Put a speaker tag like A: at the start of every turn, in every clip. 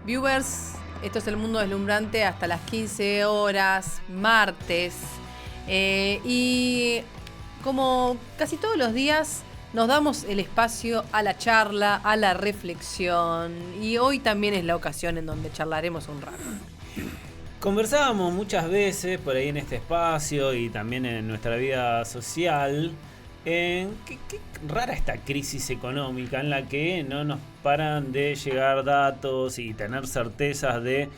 A: Viewers, esto es El Mundo Deslumbrante hasta las 15 horas, martes. Y como casi todos los días, nos damos el espacio a la charla, a la reflexión. Y hoy también es la ocasión en donde charlaremos un rato.
B: Conversábamos muchas veces por ahí en este espacio y también en nuestra vida social. Qué rara esta crisis económica en la que no nos paran de llegar datos y tener certezas de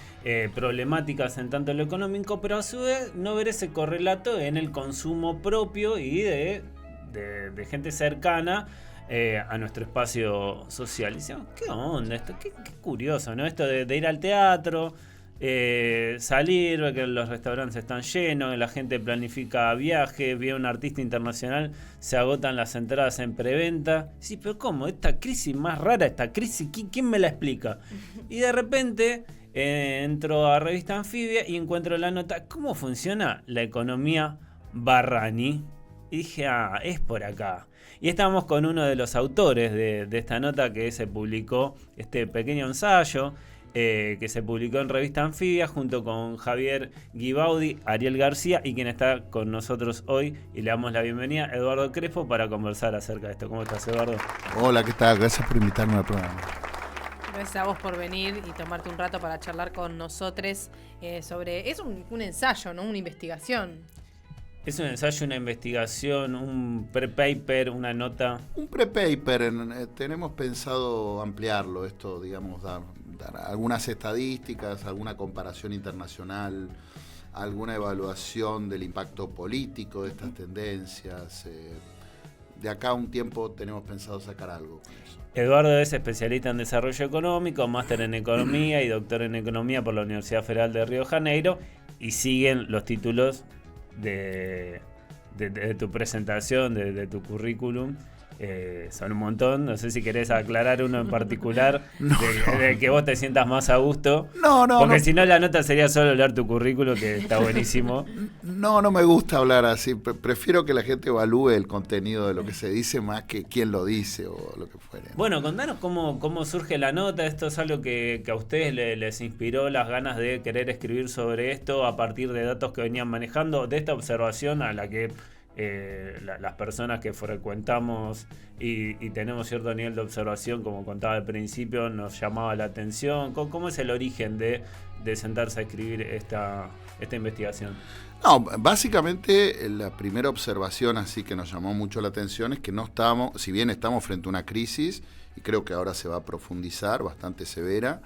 B: problemáticas en tanto lo económico, pero a su vez no ver ese correlato en el consumo propio y de gente cercana a nuestro espacio social. Y decimos, ¿qué onda esto? Qué curioso, ¿no? Esto de ir al teatro, salir, ver que los restaurantes están llenos, la gente planifica viajes, ve a un artista internacional, se agotan las entradas en preventa. Sí, pero ¿cómo? Esta crisis más rara, esta crisis, ¿quién me la explica? Y de repente entro a Revista Anfibia y encuentro la nota, ¿cómo funciona la economía Barrani? Y dije, es por acá. Y estamos con uno de los autores de esta nota que se publicó, este pequeño ensayo, que se publicó en Revista Anfibia junto con Javier Guibaudi, Ariel García y quien está con nosotros hoy, y le damos la bienvenida, Eduardo Crespo, para conversar acerca de esto. ¿Cómo estás, Eduardo?
C: Hola, ¿qué tal? Gracias por invitarme al programa.
A: Gracias a vos por venir y tomarte un rato para charlar con nosotros sobre... Es un ensayo, ¿no? Una investigación.
B: Es un ensayo, una investigación, un pre-paper, una nota.
C: Un pre-paper, tenemos pensado ampliarlo, esto, digamos, dar algunas estadísticas, alguna comparación internacional, alguna evaluación del impacto político de estas tendencias. De acá a un tiempo tenemos pensado sacar algo con eso.
B: Eduardo es especialista en desarrollo económico, máster en economía y doctor en economía por la Universidad Federal de Río de Janeiro, y siguen los títulos de tu presentación, de tu currículum. Son un montón. No sé si querés aclarar uno en particular de que vos te sientas más a gusto. Porque si no, la nota sería solo leer tu currículum, que está buenísimo.
C: No me gusta hablar así. Prefiero que la gente evalúe el contenido de lo que se dice más que quién lo dice o lo que fuere, ¿no?
B: Bueno, contanos cómo surge la nota. Esto es algo que a ustedes les inspiró las ganas de querer escribir sobre esto a partir de datos que venían manejando, de esta observación a la que las personas que frecuentamos y tenemos cierto nivel de observación, como contaba al principio, nos llamaba la atención. ¿Cómo es el origen de sentarse a escribir esta investigación?
C: No, básicamente la primera observación así que nos llamó mucho la atención es que no estamos, si bien estamos frente a una crisis, y creo que ahora se va a profundizar, bastante severa,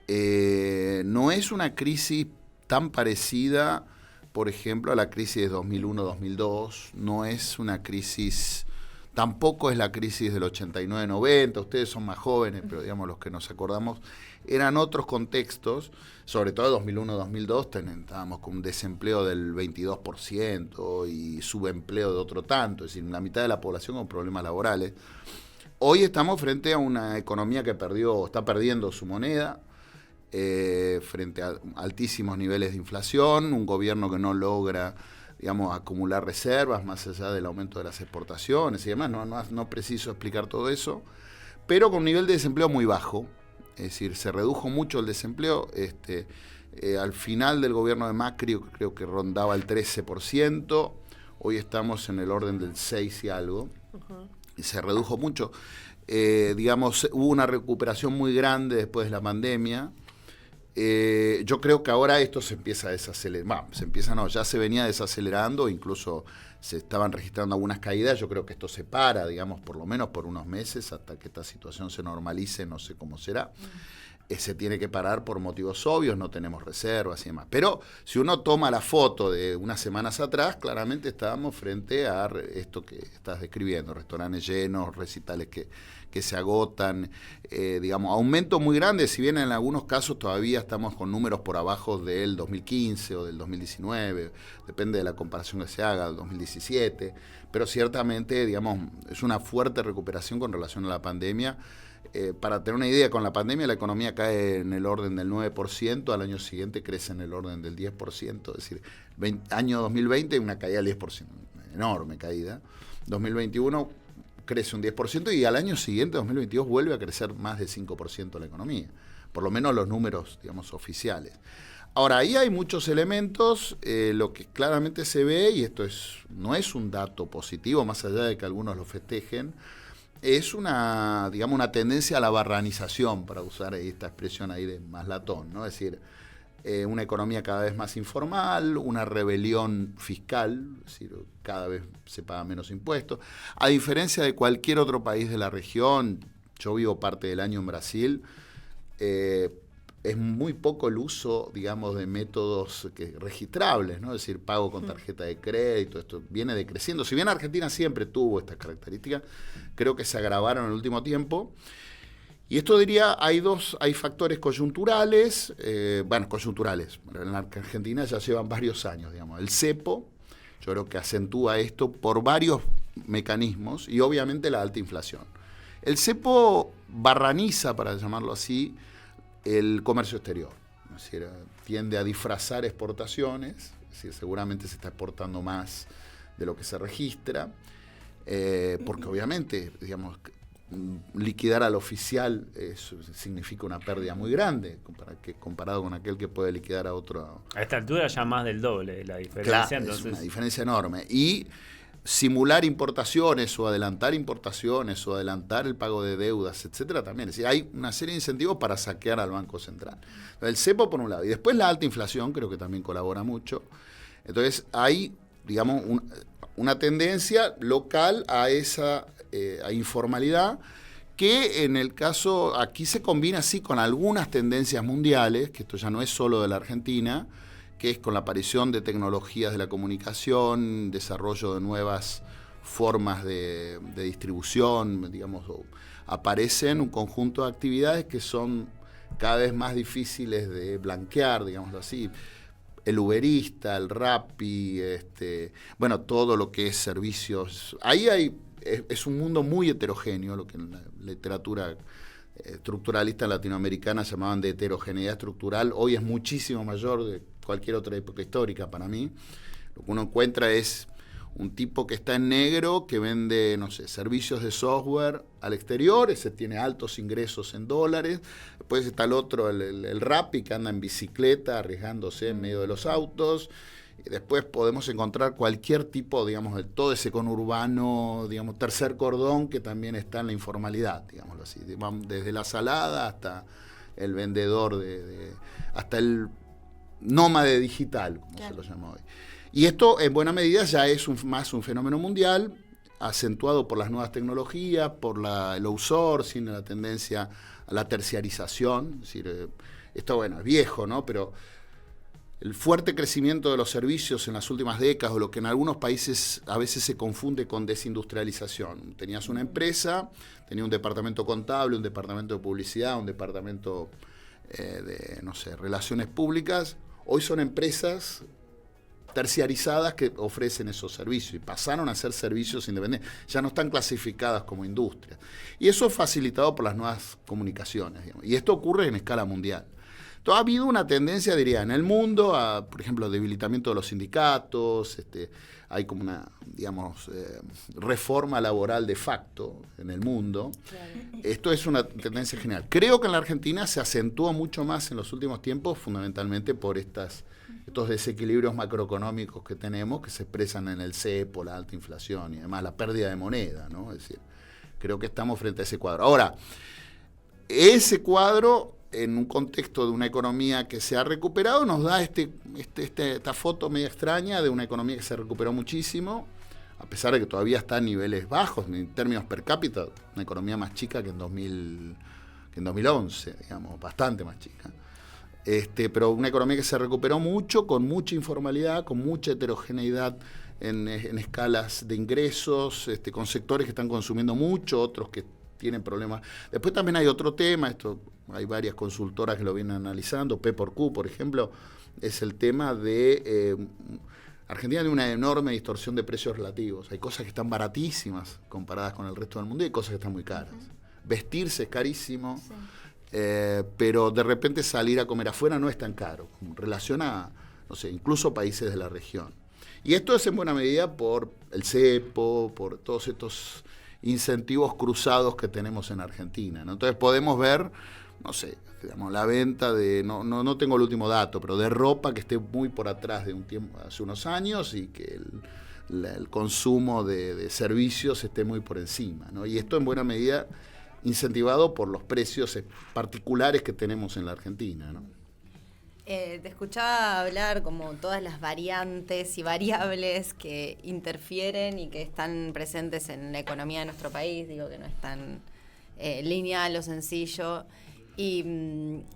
C: no es una crisis tan parecida, por ejemplo, a la crisis de 2001-2002, no es una crisis, tampoco es la crisis del 89-90, ustedes son más jóvenes, pero digamos los que nos acordamos, eran otros contextos, sobre todo 2001-2002 estábamos con un desempleo del 22% y subempleo de otro tanto, es decir, la mitad de la población con problemas laborales. Hoy estamos frente a una economía que está perdiendo su moneda, frente a altísimos niveles de inflación, un gobierno que no logra, digamos, acumular reservas más allá del aumento de las exportaciones y demás, no preciso explicar todo eso, pero con un nivel de desempleo muy bajo, es decir, se redujo mucho el desempleo, al final del gobierno de Macri creo que rondaba el 13%, hoy estamos en el orden del 6 y algo, y se redujo mucho, digamos, hubo una recuperación muy grande después de la pandemia. Yo creo que ahora esto se empieza a desacelerar, ya se venía desacelerando, incluso se estaban registrando algunas caídas. Yo creo que esto se para, digamos, por lo menos por unos meses hasta que esta situación se normalice, no sé cómo será. Se tiene que parar por motivos obvios, no tenemos reservas y demás. Pero si uno toma la foto de unas semanas atrás, claramente estábamos frente a esto que estás describiendo, restaurantes llenos, recitales que se agotan, digamos, aumento muy grande, si bien en algunos casos todavía estamos con números por abajo del 2015 o del 2019, depende de la comparación que se haga, del 2017, pero ciertamente, digamos, es una fuerte recuperación con relación a la pandemia. Para tener una idea, con la pandemia la economía cae en el orden del 9%, al año siguiente crece en el orden del 10%, es decir, año 2020 una caída del 10%, enorme caída. 2021 crece un 10% y al año siguiente, 2022, vuelve a crecer más de 5% la economía. por lo menos los números, digamos, oficiales. Ahora, ahí hay muchos elementos, lo que claramente se ve, y esto no es un dato positivo, más allá de que algunos lo festejen, es una tendencia a la barranización, para usar esta expresión ahí de Maslatón, ¿no? Es decir, una economía cada vez más informal, una rebelión fiscal, es decir, cada vez se pagan menos impuestos. A diferencia de cualquier otro país de la región, yo vivo parte del año en Brasil, es muy poco el uso, digamos, de métodos registrables, ¿no? Es decir, pago con tarjeta de crédito, esto viene decreciendo. Si bien Argentina siempre tuvo estas características, creo que se agravaron en el último tiempo. Y esto diría, hay factores coyunturales, coyunturales. En la Argentina ya llevan varios años, digamos. El cepo, yo creo que acentúa esto por varios mecanismos y obviamente la alta inflación. El cepo barraniza, para llamarlo así, el comercio exterior. Es decir, tiende a disfrazar exportaciones, es decir, seguramente se está exportando más de lo que se registra, porque obviamente, digamos, liquidar al oficial significa una pérdida muy grande comparado con aquel que puede liquidar a otro.
B: A esta altura ya más del doble la diferencia.
C: Claro,
B: entonces...
C: es una diferencia enorme. Y simular importaciones o adelantar importaciones o adelantar el pago de deudas, etcétera, también. Es decir, hay una serie de incentivos para saquear al Banco Central. El cepo por un lado. Y después la alta inflación creo que también colabora mucho. Entonces hay, digamos, una tendencia local a esa a informalidad que en el caso, aquí se combina sí con algunas tendencias mundiales, que esto ya no es solo de la Argentina, que es con la aparición de tecnologías de la comunicación, desarrollo de nuevas formas de distribución, digamos, aparecen un conjunto de actividades que son cada vez más difíciles de blanquear, digámoslo así. El uberista, el Rappi, todo lo que es servicios. Ahí es un mundo muy heterogéneo, lo que en la literatura estructuralista latinoamericana llamaban de heterogeneidad estructural. Hoy es muchísimo mayor de cualquier otra época histórica para mí. Lo que uno encuentra es un tipo que está en negro, que vende, no sé, servicios de software al exterior, ese tiene altos ingresos en dólares. Después está el otro, el Rappi, que anda en bicicleta, arriesgándose en medio de los autos. Y después podemos encontrar cualquier tipo, digamos, de todo ese conurbano, digamos, tercer cordón, que también está en la informalidad, digámoslo así. Desde la salada hasta el vendedor, hasta el nómade digital, como se lo llama hoy. Y esto, en buena medida, ya es más un fenómeno mundial, acentuado por las nuevas tecnologías, por el outsourcing, la tendencia a la terciarización. Es decir, esto, bueno, es viejo, ¿no? Pero el fuerte crecimiento de los servicios en las últimas décadas, o lo que en algunos países a veces se confunde con desindustrialización. Tenías una empresa, tenía un departamento contable, un departamento de publicidad, un departamento de, no sé, relaciones públicas. Hoy son empresas terciarizadas que ofrecen esos servicios y pasaron a ser servicios independientes. Ya no están clasificadas como industrias. Y eso es facilitado por las nuevas comunicaciones, digamos. Y esto ocurre en escala mundial. Entonces, ha habido una tendencia, diría, en el mundo a, por ejemplo, debilitamiento de los sindicatos, hay como una, digamos, reforma laboral de facto en el mundo. Claro. Esto es una tendencia general. Creo que en la Argentina se acentúa mucho más en los últimos tiempos, fundamentalmente por estos desequilibrios macroeconómicos que tenemos, que se expresan en el cepo, la alta inflación y además la pérdida de moneda, ¿no? Es decir, creo que estamos frente a ese cuadro. Ahora, ese cuadro, en un contexto de una economía que se ha recuperado, nos da esta foto media extraña de una economía que se recuperó muchísimo, a pesar de que todavía está a niveles bajos, en términos per cápita, una economía más chica que en 2011, digamos, bastante más chica. Pero una economía que se recuperó mucho, con mucha informalidad, con mucha heterogeneidad en escalas de ingresos, con sectores que están consumiendo mucho, otros que tienen problemas. Después también hay otro tema, hay varias consultoras que lo vienen analizando, P/Q, por ejemplo, es el tema de Argentina tiene una enorme distorsión de precios relativos. Hay cosas que están baratísimas comparadas con el resto del mundo y hay cosas que están muy caras. Vestirse es carísimo, sí. Pero de repente salir a comer afuera no es tan caro, en relación a, no sé, incluso países de la región. Y esto es en buena medida por el cepo, por todos estos incentivos cruzados que tenemos en Argentina, ¿no? Entonces podemos ver no sé, digamos, la venta de, no tengo el último dato, pero de ropa que esté muy por atrás de un tiempo, hace unos años, y que el consumo de servicios esté muy por encima, ¿no? Y esto en buena medida incentivado por los precios particulares que tenemos en la Argentina, ¿no?
D: Te escuchaba hablar como todas las variantes y variables que interfieren y que están presentes en la economía de nuestro país, digo que no es tan lineal o sencillo. Y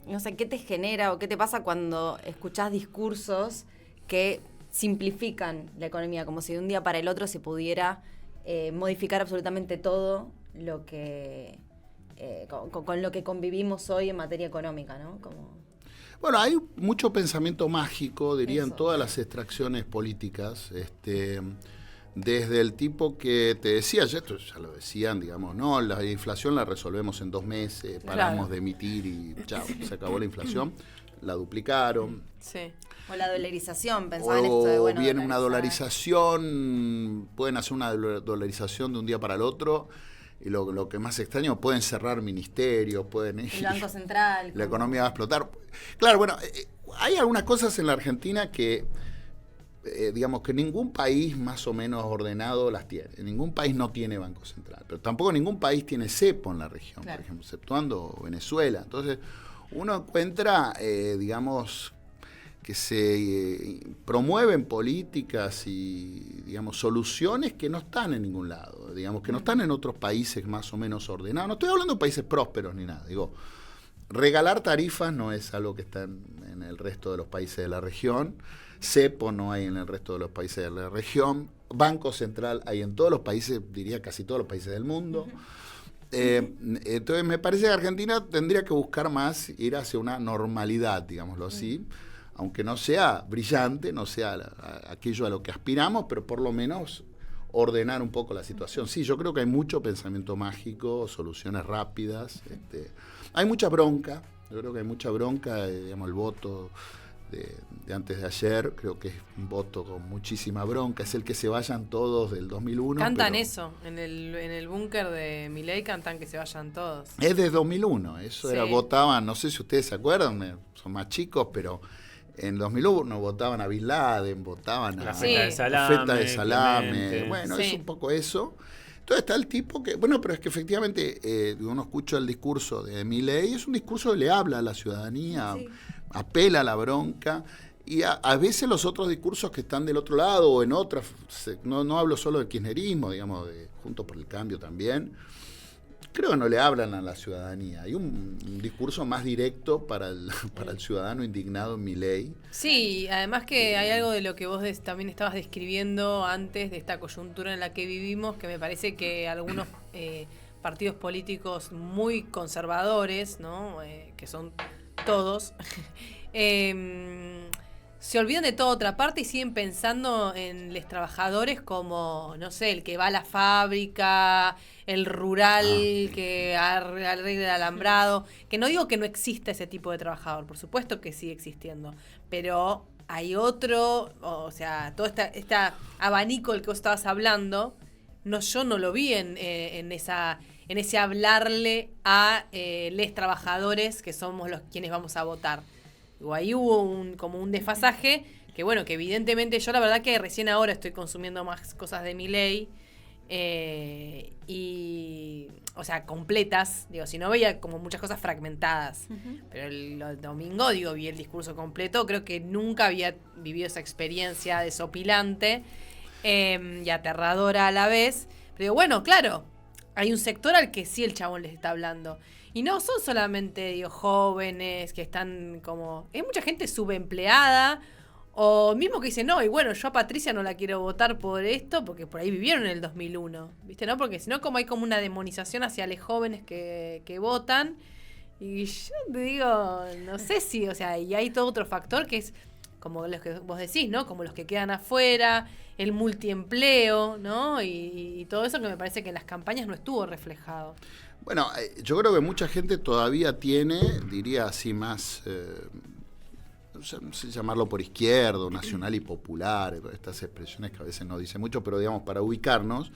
D: no sé, ¿qué te genera o qué te pasa cuando escuchás discursos que simplifican la economía, como si de un día para el otro se pudiera modificar absolutamente todo lo que con lo que convivimos hoy en materia económica, ¿no?
C: Bueno, hay mucho pensamiento mágico, dirían
D: Eso.
C: todas las extracciones políticas, desde el tipo que te decía, esto ya lo decían, digamos, no, la inflación la resolvemos en 2 meses, paramos
A: Claro.
C: de emitir y chao, se acabó la inflación, la duplicaron.
A: Sí.
D: O la dolarización, pensaba en esto de,
C: O
D: bueno,
C: viene una
D: dolarizar.
C: dolarización, pueden hacer una dolarización de un día para el otro, y lo que más extraño, pueden cerrar ministerios, pueden...
D: El Banco Central.
C: La economía va a explotar. Claro, bueno, hay algunas cosas en la Argentina que, digamos, que ningún país más o menos ordenado las tiene. Ningún país no tiene Banco Central, pero tampoco ningún país tiene cepo en la región,
D: Claro.
C: por ejemplo, exceptuando Venezuela. Entonces, uno encuentra, digamos, que se promueven políticas y, digamos, soluciones que no están en ningún lado, digamos, que no están en otros países más o menos ordenados. No estoy hablando de países prósperos ni nada, digo, regalar tarifas no es algo que está en el resto de los países de la región, cepo no hay en el resto de los países de la región, Banco Central hay en todos los países, diría casi todos los países del mundo. Entonces me parece que Argentina tendría que buscar más ir hacia una normalidad, digámoslo así, aunque no sea brillante, no sea aquello a lo que aspiramos, pero por lo menos ordenar un poco la situación. Sí, yo creo que hay mucho pensamiento mágico, soluciones rápidas, hay mucha bronca, yo creo que hay mucha bronca, digamos, el voto de antes de ayer, creo que es un voto con muchísima bronca, es el que se vayan todos del 2001.
A: Cantan
C: pero
A: eso, en el búnker de Milei cantan que se vayan todos.
C: es de 2001, eso
A: Sí.
C: era, votaban, no sé si ustedes se acuerdan, son más chicos, pero en 2001 votaban a Bin Laden, votaban
B: La
C: a
A: Sí.
B: feta de
C: la
B: salame.
C: feta de salame,
B: Clemente.
C: bueno,
A: Sí.
C: es un poco eso. Entonces está el tipo que, bueno, pero es que efectivamente uno escucha el discurso de Milei, es un discurso que le habla a la ciudadanía,
D: Sí.
C: apela a la bronca, y a veces los otros discursos que están del otro lado o en otras, no hablo solo del kirchnerismo, digamos, de Juntos por el Cambio también, creo que no le hablan a la ciudadanía. Hay un discurso más directo para el ciudadano indignado en Milei.
A: Sí, además que hay algo de lo que vos también estabas describiendo antes de esta coyuntura en la que vivimos, que me parece que algunos partidos políticos muy conservadores, ¿no? Que son todos, se olvidan de toda otra parte y siguen pensando en los trabajadores como, no sé, el que va a la fábrica, el rural que arregla el alambrado, que no digo que no exista ese tipo de trabajador, por supuesto que sigue existiendo, pero hay otro, o sea, todo este abanico del que vos estabas hablando, yo no lo vi en ese hablarle a les trabajadores que somos los quienes vamos a votar. O ahí hubo como un desfasaje que bueno, que evidentemente yo la verdad que recién ahora estoy consumiendo más cosas de Milei y o sea, completas, digo, si no veía como muchas cosas fragmentadas, pero el domingo, digo, vi el discurso completo, creo que nunca había vivido esa experiencia desopilante y aterradora a la vez, pero digo, bueno, claro, hay un sector al que sí el chabón les está hablando. Y no son solamente, digo, jóvenes que están como... Hay mucha gente subempleada o mismo que dice, no, y bueno, yo a Patricia no la quiero votar por esto porque por ahí vivieron en el 2001, ¿viste? ¿No? Porque si no, como hay como una demonización hacia los jóvenes que votan. Y yo te digo, no sé si, o sea, y hay todo otro factor que es como los que vos decís, ¿no? Como los que quedan afuera, el multiempleo, ¿no? Y todo eso que me parece que en las campañas no estuvo reflejado.
C: Bueno, yo creo que mucha gente todavía tiene, diría así más no sé llamarlo por izquierdo, nacional y popular, estas expresiones que a veces no dicen mucho, pero digamos, para ubicarnos,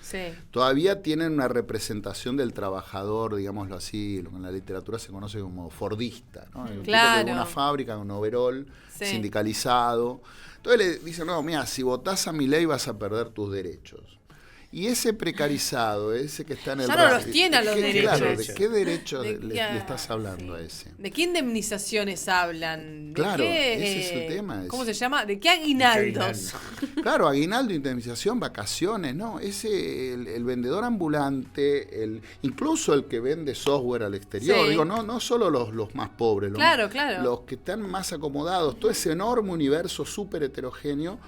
C: todavía tienen una representación del trabajador, digámoslo así, lo que en la literatura se conoce como fordista, ¿no? El tipo que una fábrica, un overol, sindicalizado. Entonces le dicen, no, mira, si votás a Milei vas a perder tus derechos. Y ese precarizado, ese que está en el...
A: Ya no los tiene a los derechos.
C: Claro, ¿de qué derecho le estás hablando a ese?
A: ¿De qué indemnizaciones hablan?
C: Claro, ese es el tema.
A: ¿Cómo se llama? ¿De qué aguinaldos?
C: Claro, aguinaldo, indemnización, vacaciones, ¿no? Ese, el vendedor ambulante, incluso el que vende software al exterior, digo, no solo los más pobres, los que están más acomodados, todo ese enorme universo súper heterogéneo.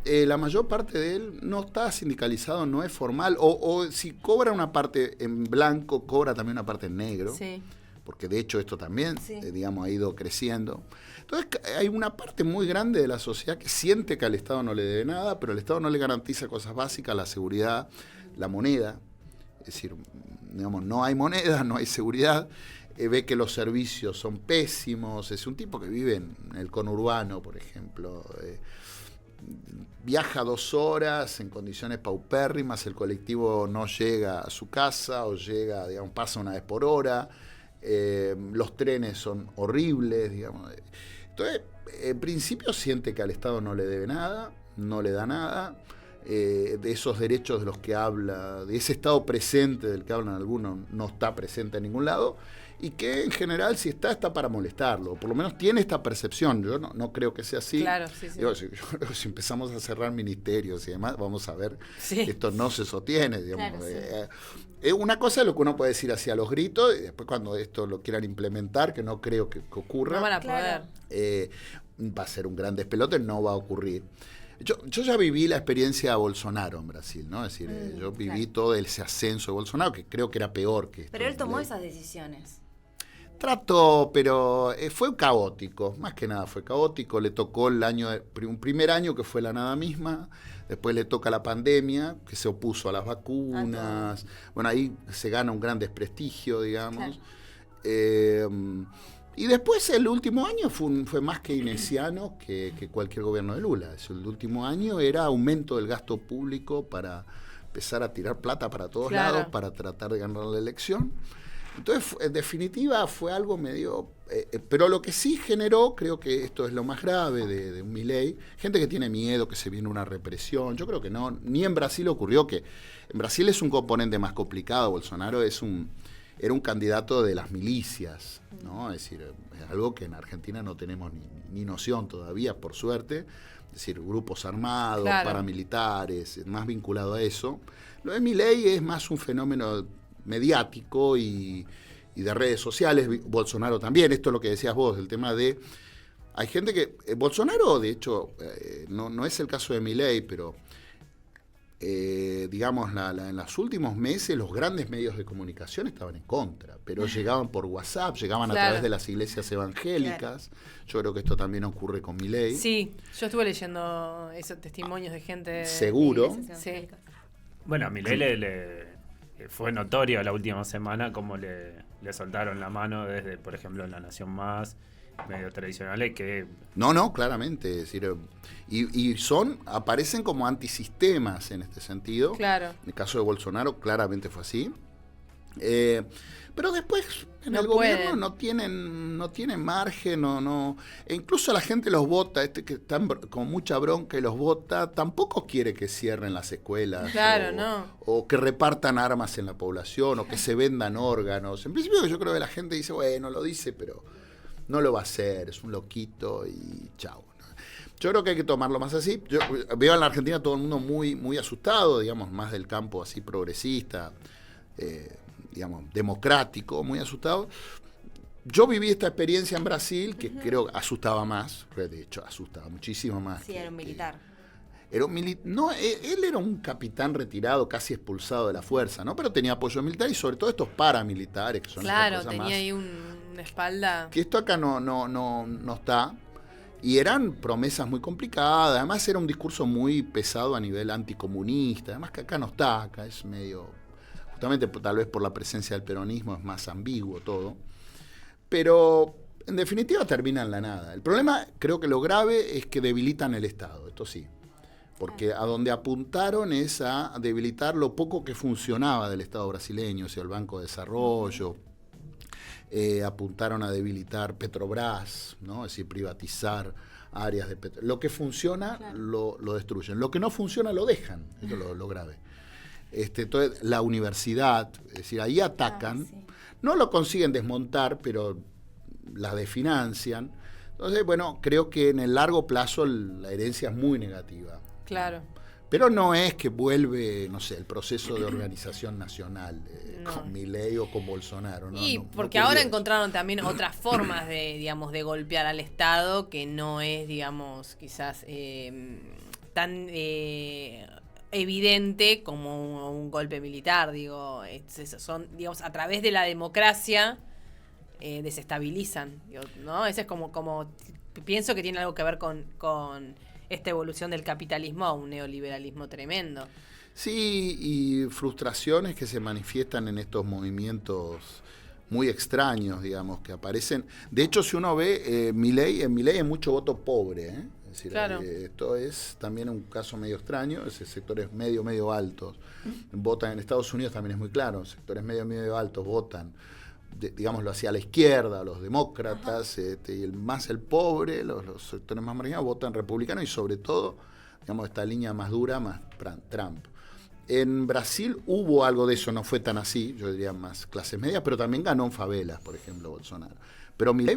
C: La mayor parte de él no está sindicalizado, no es formal, o si cobra una parte en blanco, cobra también una parte en negro, porque de hecho esto también, digamos, ha ido creciendo. Entonces hay una parte muy grande de la sociedad que siente que al Estado no le debe nada, pero el Estado no le garantiza cosas básicas, la seguridad, la moneda, es decir, digamos, no hay moneda, no hay seguridad, ve que los servicios son pésimos, es un tipo que vive en el conurbano, por ejemplo, viaja 2 horas en condiciones paupérrimas, el colectivo no llega a su casa o llega, digamos, pasa una vez por hora, los trenes son horribles, digamos. Entonces, en principio siente que al Estado no le debe nada, no le da nada, de esos derechos de los que habla, de ese Estado presente del que hablan algunos, no está presente en ningún lado, y que en general si está para molestarlo, por lo menos tiene esta percepción. Yo no creo que sea así.
A: Claro, sí.
C: Yo creo que si empezamos a cerrar ministerios y demás, vamos a ver que esto no se sostiene, digamos. Claro, una cosa es lo que uno puede decir hacia los gritos, y después cuando esto lo quieran implementar, que no creo que ocurra,
A: no van a poder.
C: Va a ser un gran despelote, no va a ocurrir. Yo ya viví la experiencia de Bolsonaro en Brasil, ¿no? Es decir, yo viví todo ese ascenso de Bolsonaro, que creo que era peor que esto.
D: Pero él tomó esas decisiones.
C: Trató, pero fue caótico, más que nada fue caótico. Le tocó un primer año que fue la nada misma, después le toca la pandemia, que se opuso a las vacunas. Bueno, ahí se gana un gran desprestigio, digamos. Claro. Y después el último año fue más keynesiano que cualquier gobierno de Lula. El último año era aumento del gasto público para empezar a tirar plata para todos lados, para tratar de ganar la elección. Entonces, en definitiva, fue algo medio... pero lo que sí generó, creo que esto es lo más grave de un Milei, gente que tiene miedo, que se viene una represión. Yo creo que no, ni en Brasil ocurrió, que en Brasil es un componente más complicado. Bolsonaro era un candidato de las milicias, ¿no? Es decir, es algo que en Argentina no tenemos ni noción todavía, por suerte. Es decir, grupos armados, paramilitares, más vinculado a eso. Lo de Milei es más un fenómeno mediático y de redes sociales. Bolsonaro también, esto es lo que decías vos, el tema de... Hay gente que... Bolsonaro, de hecho, no es el caso de Milei, pero digamos, en los últimos meses los grandes medios de comunicación estaban en contra, pero llegaban por WhatsApp, llegaban a través de las iglesias evangélicas. Yo creo que esto también ocurre con Milei.
A: Sí, yo estuve leyendo esos testimonios de gente...
C: Seguro.
A: Sí.
B: Bueno, a Milei le fue notorio la última semana cómo le soltaron la mano desde, por ejemplo, La Nación Más, medios tradicionales que...
C: No, claramente. Es decir, y aparecen como antisistemas en este sentido.
A: Claro.
C: En el caso de Bolsonaro claramente fue así. Pero después en el gobierno no tienen margen, e incluso la gente los vota, que están con mucha bronca y los vota, tampoco quiere que cierren las escuelas, o que repartan armas en la población, o que se vendan órganos. En principio yo creo que la gente dice, bueno, lo dice, pero no lo va a hacer, es un loquito y chao. Yo creo que hay que tomarlo más así. Yo veo en la Argentina todo el mundo muy, muy asustado, digamos, más del campo así progresista, digamos, democrático, muy asustado. Yo viví esta experiencia en Brasil, que creo asustaba más, de hecho asustaba muchísimo más.
D: Sí, era un militar.
C: No, él era un capitán retirado, casi expulsado de la fuerza, ¿no? Pero tenía apoyo militar y sobre todo estos paramilitares, que son
A: claro,
C: cosas
A: tenía
C: más,
A: ahí una espalda.
C: que esto acá no está. Y eran promesas muy complicadas, además era un discurso muy pesado a nivel anticomunista, además que acá no está, acá es medio... Justamente tal vez por la presencia del peronismo es más ambiguo todo. Pero En definitiva termina en la nada. El problema, creo que lo grave es que debilitan el Estado, esto sí. Porque a donde apuntaron es a debilitar lo poco que funcionaba del Estado brasileño, o sea, el Banco de Desarrollo. Apuntaron a debilitar Petrobras, ¿no? Es decir, privatizar áreas de petróleo. Lo que funciona, claro, lo destruyen. Lo que no funciona lo dejan. Eso es lo grave. Entonces, la universidad, es decir, ahí atacan. Sí. No lo consiguen desmontar, pero la desfinancian. Entonces, bueno, creo que en el largo plazo la herencia es muy negativa.
A: Claro.
C: Pero no es que vuelve, no sé, el proceso de organización nacional con Milei o con Bolsonaro. No,
A: y porque ahora encontraron también otras formas de, digamos, de golpear al Estado que no es, digamos, quizás tan evidente como un golpe militar. Digo, son, digamos, a través de la democracia desestabilizan, ¿no? Ese es como pienso que tiene algo que ver con esta evolución del capitalismo a un neoliberalismo tremendo.
C: Sí, y frustraciones que se manifiestan en estos movimientos muy extraños, digamos, que aparecen. De hecho, si uno ve en Milei hay mucho voto pobre, ¿eh? Es decir, claro, esto es también un caso medio extraño, ese sectores medio altos votan. En Estados Unidos también es muy claro, sectores medio altos votan, digámoslo así, a la izquierda, los demócratas, y el pobre, los sectores más marginados votan republicano, y sobre todo, digamos, esta línea más dura, más Trump. En Brasil hubo algo de eso, no fue tan así, yo diría más clases medias, pero también ganó en favelas, por ejemplo, Bolsonaro. Pero Milei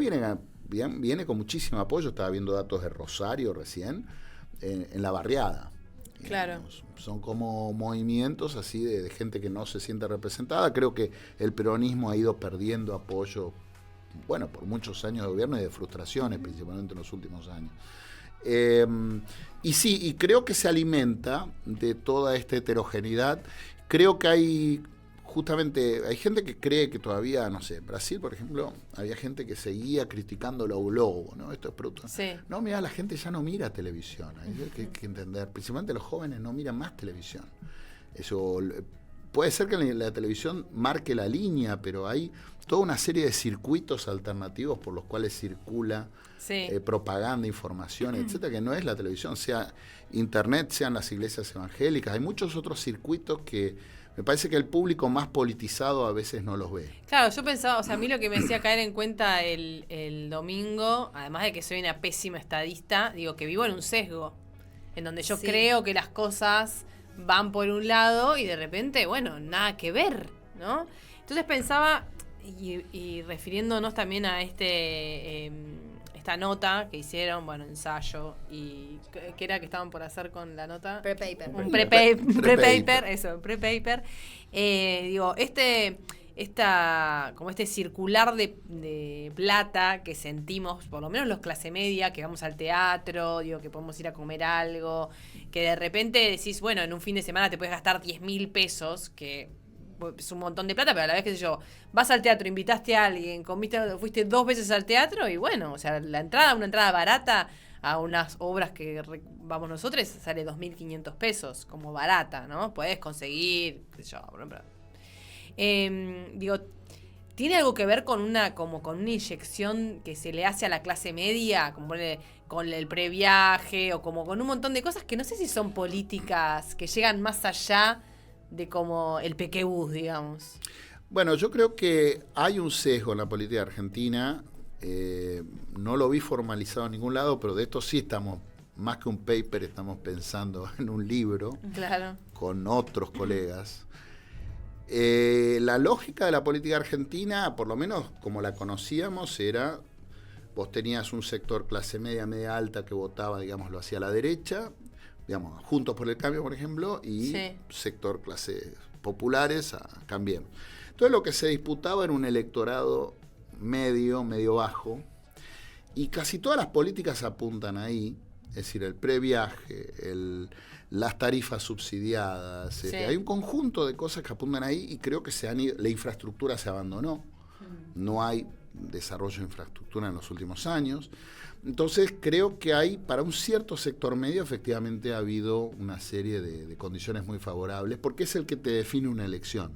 C: viene con muchísimo apoyo, estaba viendo datos de Rosario recién, en la barriada.
A: Claro.
C: Digamos, son como movimientos así de gente que no se siente representada. Creo que el peronismo ha ido perdiendo apoyo, bueno, por muchos años de gobierno y de frustraciones, principalmente en los últimos años. Y sí, y creo que se alimenta de toda esta heterogeneidad. Creo que hay gente que cree que todavía, no sé, en Brasil, por ejemplo, había gente que seguía criticando lo Globo, ¿no? Esto es producto.
A: Sí.
C: No, mira, la gente ya no mira televisión. Hay que entender, principalmente los jóvenes no miran más televisión. Eso puede ser que la televisión marque la línea, pero hay toda una serie de circuitos alternativos por los cuales circula propaganda, información, etcétera, que no es la televisión, sea internet, sean las iglesias evangélicas. Hay muchos otros circuitos que me parece que el público más politizado a veces no los ve.
A: Claro, yo pensaba, o sea, a mí lo que me hacía caer en cuenta el domingo, además de que soy una pésima estadista, digo que vivo en un sesgo, en donde yo creo que las cosas van por un lado y de repente, bueno, nada que ver, ¿no? Entonces pensaba, y refiriéndonos también a esta nota que hicieron, bueno, ensayo, y ¿qué era que estaban por hacer con la nota?
D: Pre-paper.
A: Un pre-paper, eso, pre-paper. Digo, como este circular de plata que sentimos, por lo menos los clase media, que vamos al teatro, digo, que podemos ir a comer algo, que de repente decís, bueno, en un fin de semana te puedes gastar 10.000 pesos, que es un montón de plata, pero a la vez, qué sé yo, vas al teatro, invitaste a alguien, fuiste 2 veces al teatro y bueno, o sea, una entrada barata a unas obras que vamos nosotros sale 2.500 pesos, como barata, ¿no? Puedes conseguir, qué sé yo, por ejemplo. Digo, ¿tiene algo que ver con una inyección que se le hace a la clase media, como con el previaje o como con un montón de cosas que no sé si son políticas que llegan más allá de como el pequebús, digamos?
C: Bueno, yo creo que hay un sesgo en la política argentina, no lo vi formalizado en ningún lado, pero de esto sí estamos, más que un paper, estamos pensando en un libro,
A: claro,
C: con otros colegas. La lógica de la política argentina, por lo menos como la conocíamos, era, vos tenías un sector clase media alta que votaba, digámoslo, hacia la derecha, digamos, Juntos por el Cambio, por ejemplo, y sector clases populares a Cambiemos. Entonces lo que se disputaba era un electorado medio bajo, y casi todas las políticas apuntan ahí, es decir, el previaje, las tarifas subsidiadas, hay un conjunto de cosas que apuntan ahí, y creo que la infraestructura se abandonó, no hay desarrollo de infraestructura en los últimos años. Entonces creo que hay, para un cierto sector medio, efectivamente ha habido una serie de condiciones muy favorables, porque es el que te define una elección.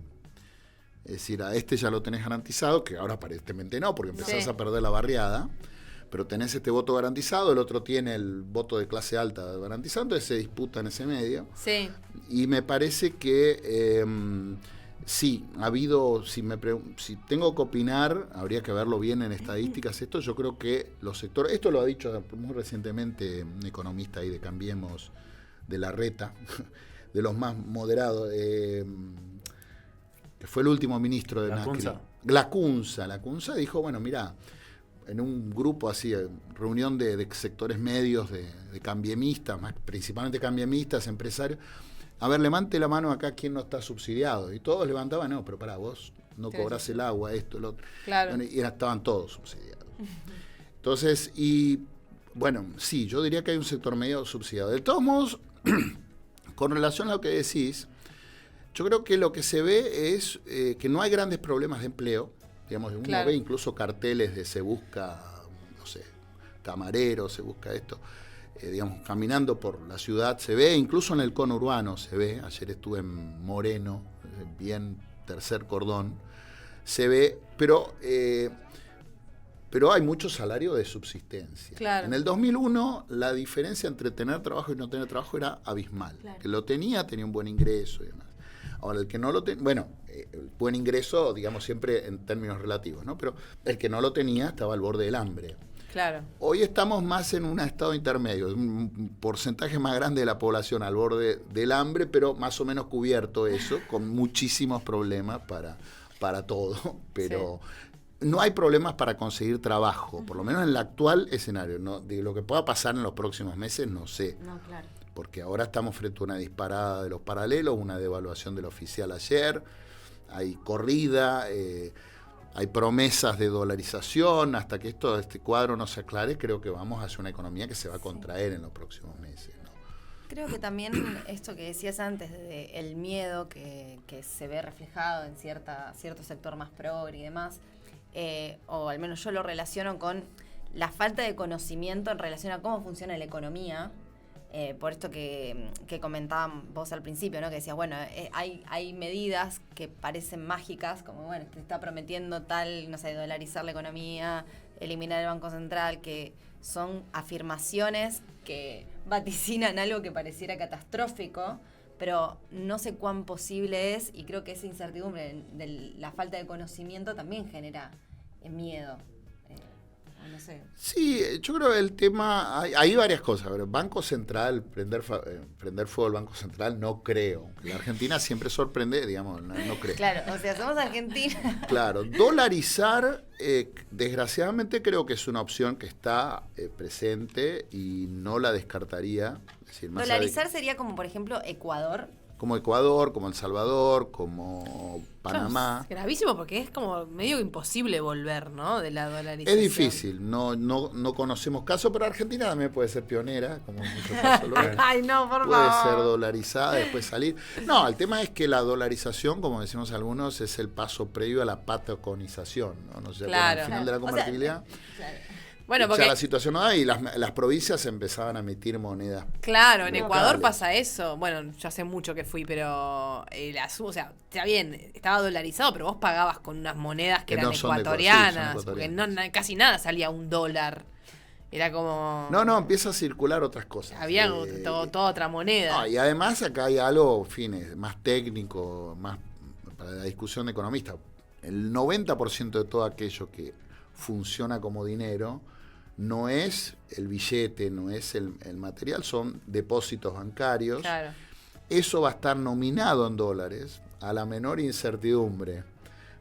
C: Es decir, a este ya lo tenés garantizado, que ahora aparentemente no, porque empezás
A: Sí.
C: a perder la barriada, pero tenés este voto garantizado, el otro tiene el voto de clase alta garantizado, entonces se disputa en ese medio.
A: Sí.
C: Y me parece que sí, ha habido, si tengo que opinar, habría que verlo bien en estadísticas, esto yo creo que los sectores, esto lo ha dicho muy recientemente un economista ahí de Cambiemos, de Larreta, de los más moderados, que fue el último ministro de Macri. Lacunza dijo, bueno, mirá, en un grupo así, reunión de sectores medios, de cambiemistas, principalmente cambiemistas, empresarios, a ver, levante la mano acá quien no está subsidiado. Y todos levantaban, no, pero pará, vos no cobrás el agua, esto, lo otro.
A: Claro.
C: Bueno, y estaban todos subsidiados. Entonces, y bueno, sí, yo diría que hay un sector medio subsidiado. De todos modos, con relación a lo que decís, yo creo que lo que se ve es que no hay grandes problemas de empleo. Digamos, uno ve incluso carteles de se busca, no sé, camarero, se busca esto. Digamos, caminando por la ciudad se ve, incluso en el conurbano se ve. Ayer estuve en Moreno, bien tercer cordón, se ve, pero hay mucho salario de subsistencia.
A: Claro.
C: En el 2001 la diferencia entre tener trabajo y no tener trabajo era abismal.
D: Claro.
C: Que lo tenía un buen ingreso y demás. Ahora, el que no lo tenía, bueno, el buen ingreso, digamos, siempre en términos relativos, ¿no? Pero el que no lo tenía estaba al borde del hambre.
A: Claro.
C: Hoy estamos más en un estado intermedio, un porcentaje más grande de la población al borde del hambre, pero más o menos cubierto eso, con muchísimos problemas para todo, pero no hay problemas para conseguir trabajo, por lo menos en el actual escenario. ¿No? De lo que pueda pasar en los próximos meses, no sé.
D: No, claro.
C: Porque ahora estamos frente a una disparada de los paralelos, una devaluación del oficial ayer, hay corrida, hay promesas de dolarización. Hasta que este cuadro no se aclare, creo que vamos hacia una economía que se va a contraer en los próximos meses, ¿no?
D: Creo que también esto que decías antes, de el miedo que se ve reflejado en cierto sector más progre y demás, o al menos yo lo relaciono con la falta de conocimiento en relación a cómo funciona la economía. Por esto que comentaban vos al principio, ¿no? Que decías, bueno, hay medidas que parecen mágicas, como, bueno, te está prometiendo tal, no sé, dolarizar la economía, eliminar el Banco Central, que son afirmaciones que vaticinan algo que pareciera catastrófico, pero no sé cuán posible es, y creo que esa incertidumbre de la falta de conocimiento también genera miedo. No sé.
C: Sí, yo creo que el tema, hay varias cosas. A ver, Banco Central, prender fuego al Banco Central, no creo. La Argentina siempre sorprende, digamos, no creo.
D: Claro, o sea, somos Argentina.
C: Claro, dolarizar, desgraciadamente creo que es una opción que está presente y no la descartaría. Es decir, más
D: Dolarizar sería como, por ejemplo, Ecuador.
C: como Ecuador, como El Salvador, como Panamá.
A: Es gravísimo porque es como medio imposible volver, ¿no? De la dolarización.
C: Es difícil, no conocemos casos, pero Argentina también puede ser pionera, como en muchos casos lo es.
A: Ay, no, por
C: Puede
A: favor.
C: ser dolarizada, después salir. No, el tema es que la dolarización, como decimos algunos, es el paso previo a la pataconización, ¿no? No sé,
A: Claro.
C: al final de la convertibilidad.
A: Bueno,
C: Ya
A: porque
C: la situación no da y las provincias empezaban a emitir monedas.
A: claro, en Ecuador
C: locales.
A: pasa eso. Bueno, yo hace mucho que fui, pero o sea, está bien, estaba dolarizado, pero vos pagabas con unas monedas que
C: Que
A: eran
C: no son
A: ecuatorianas,
C: son
A: porque
C: ecuatorianas.
A: casi nada salía $1. Era como
C: No, empieza a circular otras cosas.
A: había toda otra moneda.
C: No, y además acá hay algo, fines, más técnico, más para la discusión de economistas. El 90% de todo aquello que funciona como dinero no es el billete, no es el material, son depósitos bancarios.
A: Claro.
C: Eso va a estar nominado en dólares. A la menor incertidumbre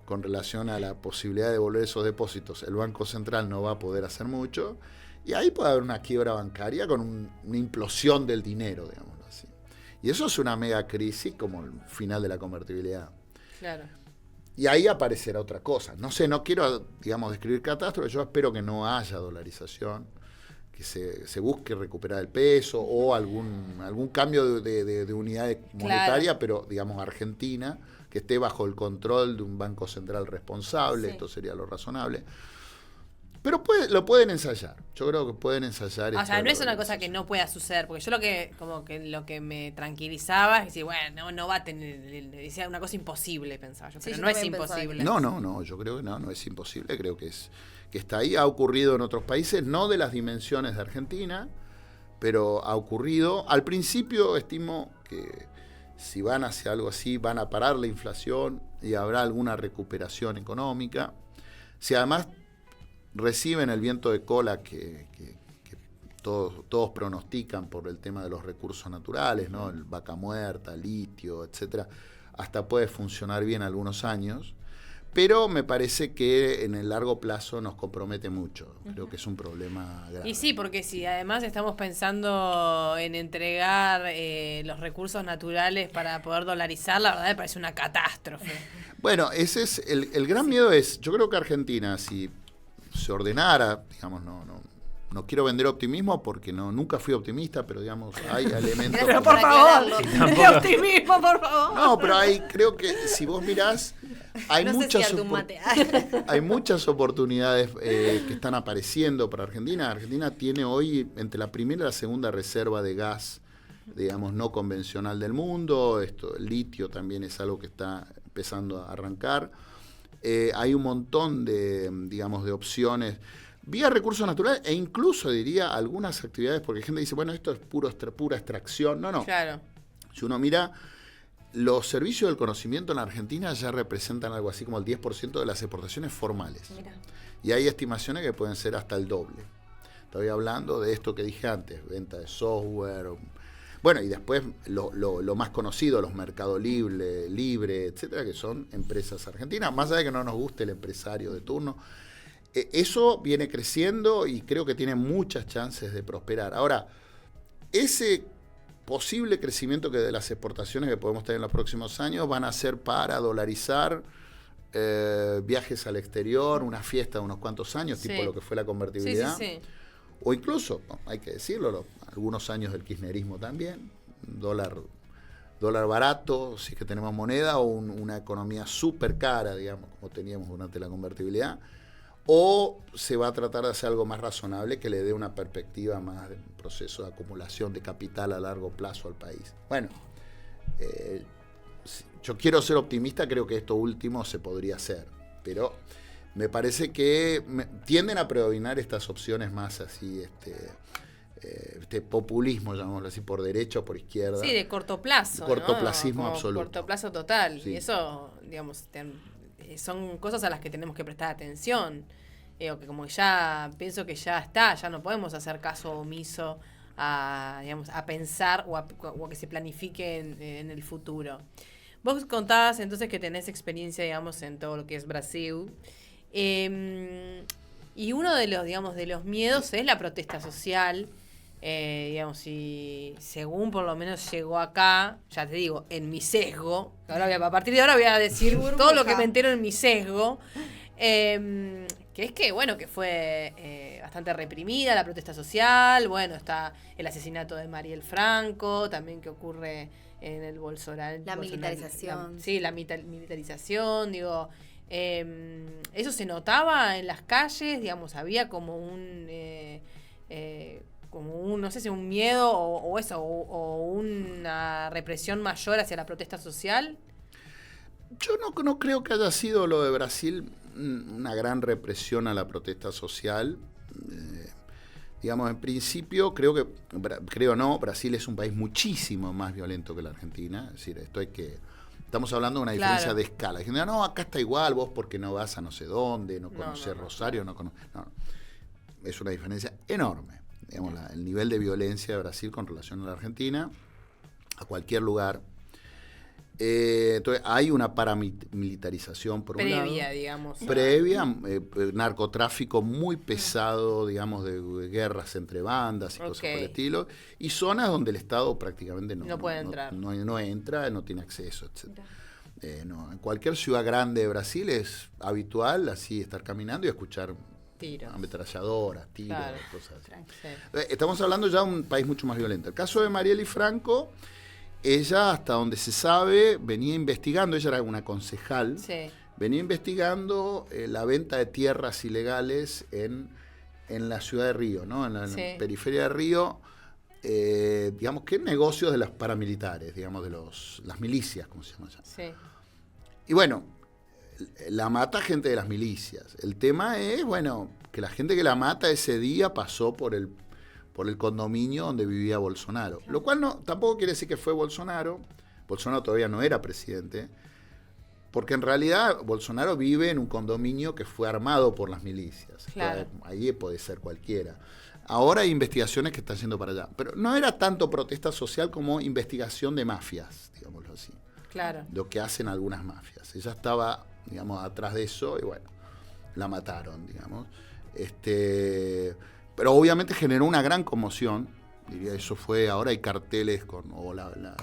C: con relación a la posibilidad de devolver esos depósitos, el Banco Central no va a poder hacer mucho. Y ahí puede haber una quiebra bancaria con una implosión del dinero, digámoslo así. Y eso es una mega crisis como el final de la convertibilidad.
A: Claro.
C: Y ahí aparecerá otra cosa. No sé, no quiero, digamos, describir catástrofe. Yo espero que no haya dolarización, que se busque recuperar el peso o algún cambio de unidad monetaria, pero, digamos, Argentina, que esté bajo el control de un banco central responsable.
D: Sí.
C: Esto sería lo razonable. Pero lo pueden ensayar. Yo creo que pueden ensayar.
A: O sea, no es una cosa que no pueda suceder, porque yo lo que me tranquilizaba es decir, bueno, no va a tener, decía una cosa imposible, pensaba yo, pero
D: yo
A: no es
D: también
A: imposible.
C: No, yo creo que no es imposible, creo que está ahí, ha ocurrido en otros países, no de las dimensiones de Argentina, pero ha ocurrido. Al principio estimo que si van hacia algo así, van a parar la inflación y habrá alguna recuperación económica. Si además reciben el viento de cola que todos pronostican por el tema de los recursos naturales, ¿no? El vaca muerta, litio, etcétera, hasta puede funcionar bien algunos años, pero me parece que en el largo plazo nos compromete mucho. Creo que es un problema grave.
A: Y sí, porque si además estamos pensando en entregar los recursos naturales para poder dolarizar, la verdad me parece una catástrofe.
C: Bueno, ese es el gran miedo. Yo creo que Argentina, si se ordenara, digamos, no quiero vender optimismo porque nunca fui optimista, pero digamos, hay elementos.
A: Pero por favor, de optimismo, por favor.
C: No, pero creo que si vos mirás, hay muchas oportunidades que están apareciendo para Argentina. Argentina tiene hoy entre la primera y la segunda reserva de gas, digamos, no convencional del mundo. El litio también es algo que está empezando a arrancar. Hay un montón de opciones vía recursos naturales e incluso diría algunas actividades, porque gente dice, bueno, esto es pura extracción. No.
A: Claro.
C: Si uno mira, los servicios del conocimiento en la Argentina ya representan algo así como el 10% de las exportaciones formales. Mira. Y hay estimaciones que pueden ser hasta el doble. Estoy hablando de esto que dije antes, venta de software. Bueno, y después lo más conocido, los Mercado Libre, etcétera, que son empresas argentinas. Más allá de que no nos guste el empresario de turno, eso viene creciendo y creo que tiene muchas chances de prosperar. Ahora, ese posible crecimiento que de las exportaciones que podemos tener en los próximos años van a ser para dolarizar viajes al exterior, una fiesta de unos cuantos años, tipo lo que fue la convertibilidad.
A: Sí.
C: O incluso, hay que decirlo, algunos años del kirchnerismo también, dólar barato, si es que tenemos moneda, o una economía súper cara, digamos, como teníamos durante la convertibilidad, o se va a tratar de hacer algo más razonable que le dé una perspectiva más de un proceso de acumulación de capital a largo plazo al país. Bueno, yo quiero ser optimista, creo que esto último se podría hacer, pero me parece que tienden a predominar estas opciones más así, este populismo, llamémoslo así, por derecha o por izquierda.
A: Sí, de corto plazo.
C: Cortoplacismo
A: ¿no?
C: absoluto.
A: Corto plazo total.
C: Sí.
A: Y eso, digamos, son cosas a las que tenemos que prestar atención. Que como ya pienso que ya no podemos hacer caso omiso a pensar o a que se planifique en el futuro. Vos contabas entonces que tenés experiencia, digamos, en todo lo que es Brasil. Y uno de los miedos es la protesta social. Y según por lo menos llegó acá, ya te digo, en mi sesgo, a partir de ahora voy a decir todo lo que me entero en mi sesgo, que es que fue bastante reprimida la protesta social. Bueno, está el asesinato de Mariel Franco, también que ocurre en el Bolsonaro.
D: La militarización.
A: La militarización, digo. Eso se notaba en las calles, digamos, había como un no sé si un miedo o una represión mayor hacia la protesta social.
C: Yo no creo que haya sido lo de Brasil una gran represión a la protesta social. Digamos, en principio, Brasil es un país muchísimo más violento que la Argentina. Es decir, estamos hablando de una diferencia de escala. Gente, no, acá está igual, vos porque no vas a no sé dónde, no conoces Rosario, no. Es una diferencia enorme. Digamos, el nivel de violencia de Brasil con relación a la Argentina, a cualquier lugar. Entonces, hay una paramilitarización por un lado. Previa, narcotráfico muy pesado, digamos, de guerras entre bandas y cosas por el estilo. Y zonas donde el Estado prácticamente no puede entrar. No entra, no tiene acceso, etc. En cualquier ciudad grande de Brasil es habitual así estar caminando y escuchar
A: tiros,
C: ametralladoras, cosas así. Sí. Estamos hablando ya de un país mucho más violento. El caso de Marielle Franco, ella, hasta donde se sabe, venía investigando, ella era una concejal, venía investigando la venta de tierras ilegales en en la ciudad de Río, ¿no? En la
A: Sí.
C: periferia de Río, digamos que negocios de los paramilitares, digamos, de las milicias, como se llama allá.
A: Sí.
C: Y bueno, la mata gente de las milicias. El tema es, bueno, que la gente que la mata ese día pasó por el condominio donde vivía Bolsonaro. Lo cual tampoco quiere decir que fue Bolsonaro. Bolsonaro todavía no era presidente. Porque en realidad Bolsonaro vive en un condominio que fue armado por las milicias.
A: Claro.
C: Ahí puede ser cualquiera. Ahora hay investigaciones que están yendo para allá. Pero no era tanto protesta social como investigación de mafias, digámoslo así.
A: Claro.
C: Lo que hacen algunas mafias. Ella estaba, digamos, atrás de eso y bueno, la mataron, digamos. Pero obviamente generó una gran conmoción. Diría, eso fue, ahora hay carteles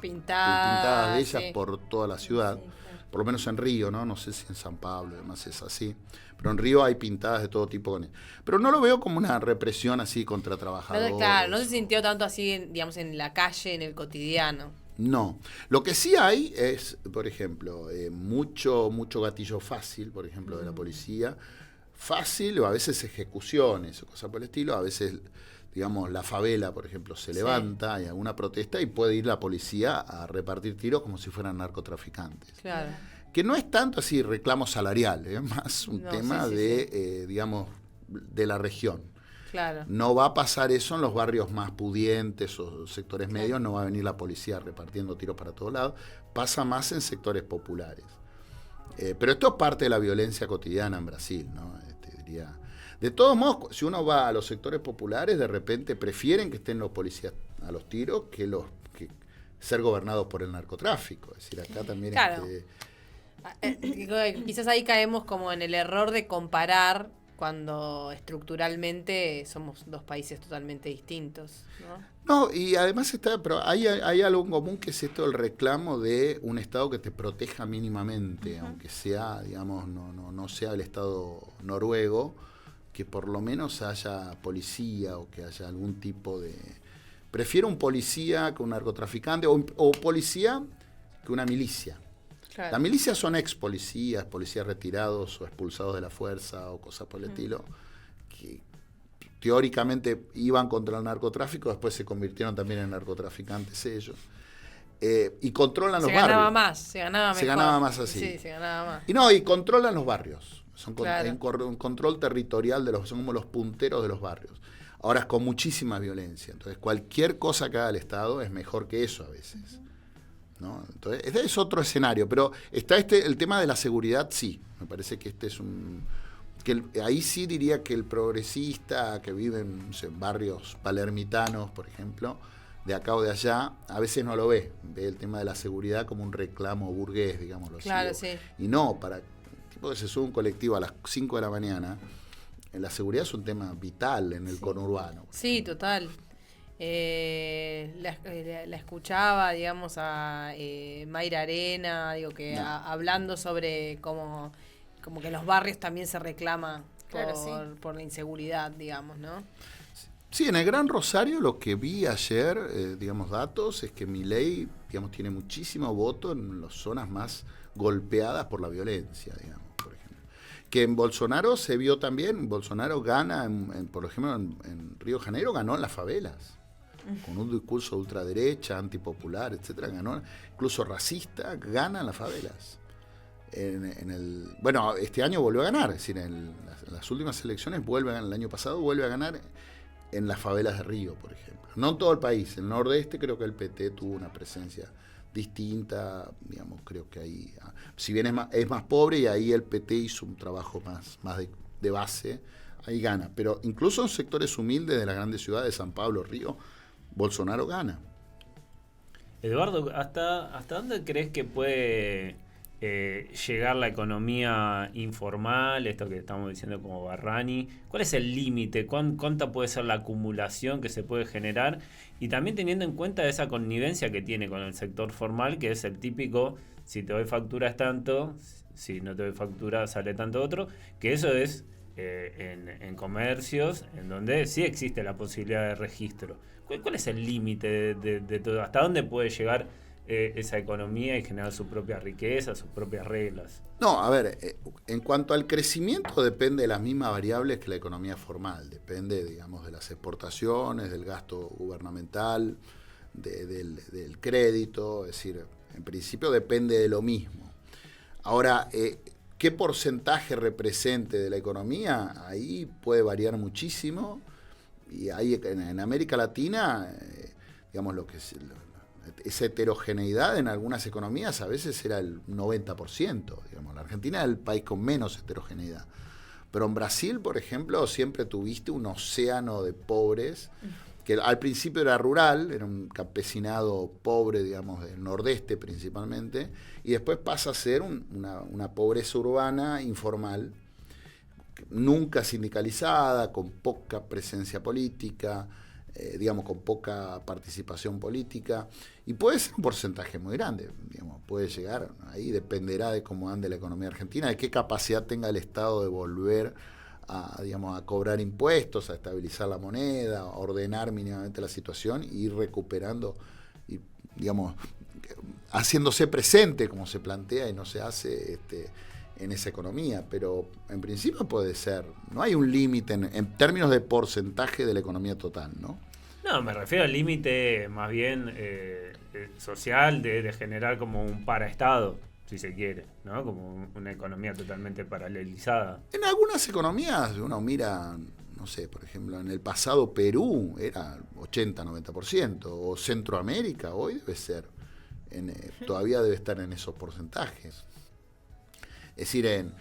C: pintadas de ellas
A: sí.
C: por toda la ciudad.
D: Sí, claro.
C: Por lo menos en Río, ¿no? No sé si en San Pablo y demás es así. Pero en Río hay pintadas de todo tipo. Pero no lo veo como una represión así contra trabajadores.
A: Claro, no se sintió tanto así, digamos, en la calle, en el cotidiano.
C: No. Lo que sí hay es, por ejemplo, mucho gatillo fácil, por ejemplo, de la policía. Fácil o a veces ejecuciones o cosas por el estilo. A veces, digamos, la favela, por ejemplo, se levanta, hay alguna protesta y puede ir la policía a repartir tiros como si fueran narcotraficantes.
A: Claro.
C: Que no es tanto así reclamo salarial, es más un tema digamos, de la región.
A: Claro.
C: No va a pasar eso en los barrios más pudientes o sectores medios, no va a venir la policía repartiendo tiros para todos lados, pasa más en sectores populares. Pero esto es parte de la violencia cotidiana en Brasil, ¿no? Diría. De todos modos, si uno va a los sectores populares, de repente prefieren que estén los policías a los tiros que ser gobernados por el narcotráfico. Es decir, acá también
A: Claro. Quizás ahí caemos como en el error de comparar cuando estructuralmente somos dos países totalmente distintos, ¿no?
C: No, y además pero hay algo en común que es esto del reclamo de un Estado que te proteja mínimamente, aunque sea, digamos, no sea el Estado noruego, que por lo menos haya policía o que haya algún tipo de... Prefiero un policía que un narcotraficante o policía que una milicia.
A: Claro.
C: Las milicias son ex policías retirados o expulsados de la fuerza o cosas por el estilo, que teóricamente iban contra el narcotráfico, después se convirtieron también en narcotraficantes ellos. Y controlan los barrios.
A: Se ganaba más, se ganaba mejor.
C: Se ganaba más así.
A: Sí, se ganaba más.
C: Y controlan los barrios. Hay un control territorial son como los punteros de los barrios. Ahora es con muchísima violencia. Entonces cualquier cosa que haga el Estado es mejor que eso a veces. ¿No? Entonces, este es otro escenario, pero está el tema de la seguridad, sí. Me parece que este es ahí sí diría que el progresista que vive en barrios palermitanos, por ejemplo, de acá o de allá, a veces no lo ve el tema de la seguridad como un reclamo burgués, digámoslo
A: Claro,
C: así.
A: sí.
C: Y no, para tipo que se sube un colectivo a las 5 de la mañana, la seguridad es un tema vital en el conurbano.
A: Sí, total. La escuchaba, digamos, a Mayra Arena, digo que hablando sobre como que en los barrios también se reclama por la inseguridad, digamos, ¿no?
C: Sí, en el Gran Rosario lo que vi ayer, digamos, datos, es que Milei, digamos, tiene muchísimo voto en las zonas más golpeadas por la violencia, digamos, por ejemplo. Que en Bolsonaro se vio también, Bolsonaro gana, por ejemplo, en Río de Janeiro ganó en las favelas. Con un discurso de ultraderecha, antipopular, etcétera, ganó, incluso racista, gana en las favelas. Bueno, este año volvió a ganar, es decir, en las últimas elecciones el año pasado vuelve a ganar en las favelas de Río, por ejemplo. No en todo el país, en el nordeste creo que el PT tuvo una presencia distinta, digamos, creo que ahí, si bien es más pobre y ahí el PT hizo un trabajo más de base, ahí gana. Pero incluso en sectores humildes de las grandes ciudades, San Pablo, Río, Bolsonaro gana.
B: Eduardo, ¿hasta dónde crees que puede llegar la economía informal, esto que estamos diciendo como Barrani? ¿Cuál es el límite? ¿Cuánta puede ser la acumulación que se puede generar? Y también teniendo en cuenta esa connivencia que tiene con el sector formal, que es el típico, si te doy factura es tanto, si no te doy factura sale tanto otro, que eso es en comercios en donde sí existe la posibilidad de registro. ¿Cuál es el límite de todo? ¿Hasta dónde puede llegar esa economía y generar su propia riqueza, sus propias reglas.
C: No, a ver, en cuanto al crecimiento depende de las mismas variables que la economía formal. Depende, digamos, de las exportaciones, del gasto gubernamental, del crédito. Es decir, en principio depende de lo mismo. Ahora, ¿qué porcentaje represente de la economía? Ahí puede variar muchísimo. Y ahí en América Latina, digamos, esa heterogeneidad en algunas economías a veces era el 90%. Digamos. La Argentina es el país con menos heterogeneidad. Pero en Brasil, por ejemplo, siempre tuviste un océano de pobres, que al principio era rural, era un campesinado pobre, digamos, del nordeste principalmente, y después pasa a ser una pobreza urbana informal, nunca sindicalizada, con poca presencia política, digamos, con poca participación política, y puede ser un porcentaje muy grande, digamos, puede llegar, ahí dependerá de cómo ande la economía argentina, de qué capacidad tenga el Estado de volver a cobrar impuestos, a estabilizar la moneda, a ordenar mínimamente la situación y ir recuperando, y, digamos, haciéndose presente como se plantea y no se hace en esa economía, pero en principio puede ser, no hay un límite en términos de porcentaje de la economía total, ¿no?
B: No, me refiero al límite más bien social de generar como un paraestado, si se quiere, ¿no? Como una economía totalmente paralelizada.
C: En algunas economías uno mira, no sé, por ejemplo, en el pasado Perú era 80-90%, o Centroamérica hoy debe ser, todavía debe estar en esos porcentajes. Es decir,